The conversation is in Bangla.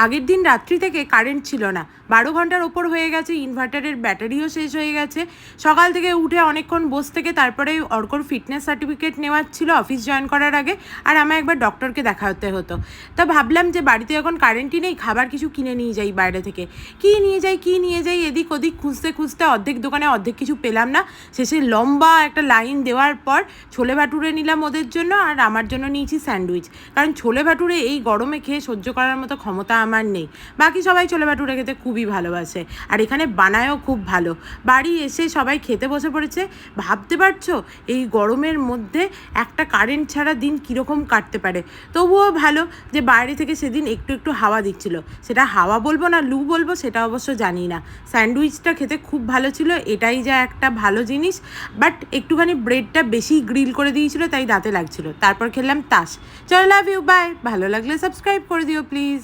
আগের দিন রাত্রি থেকে কারেন্ট ছিল না, 12 ঘন্টার ওপর হয়ে গেছে, ইনভার্টারের ব্যাটারিও শেষ হয়ে গেছে। সকাল থেকে উঠে অনেকক্ষণ বসে থেকে তারপরে অর্কর ফিটনেস সার্টিফিকেট নেওয়ার ছিল অফিস জয়েন করার আগে, আর আমায় একবার ডক্টরকে দেখাতে হতো। তা ভাবলাম যে বাড়িতে এখন কারেন্টই নেই, খাবার কিছু কিনে নিয়ে যাই বাইরে থেকে। কী নিয়ে যাই এদিক ওদিক খুঁজতে খুঁজতে অর্ধেক দোকানে অর্ধেক কিছু পেলাম না। শেষে লম্বা একটা লাইন দেওয়ার পর ছোলে ভাটুরে নিলাম ওদের জন্য, আর আমার জন্য নিয়েছি স্যান্ডউইচ। কারণ ছোলে ভাটুরে এই গরমে খেয়ে সহ্য করার মতো ক্ষমতা আমার নেই। বাকি সবাই ছোলে ভাটুরে খেতে খুবই ভালোবাসে, আর এখানে বানায়ও খুব ভালো। বাড়ি এসে সবাই খেতে বসে পড়েছে। ভাবতে পারছো এই গরমের মধ্যে একটা কারেন্ট ছাড়া দিন কীরকম কাটতে পারে। তবুও ভালো যে বাইরে থেকে সেদিন একটু একটু হাওয়া দিচ্ছিল। সেটা হাওয়া বলবো না লু বলবো সেটা অবশ্য জানি না। স্যান্ডউইচটা খেতে খুব ভালো ছিল, এটাই যা একটা ভালো জিনিস। বাট একটুখানি ব্রেডটা বেশি গ্রিল করে দিয়েছিল, তাই দাঁতে লাগছিল। তারপর খেলাম তাস। চলো, লাভ ইউ, বাই। ভালো লাগলে সাবস্ক্রাইব করে দিও প্লিজ।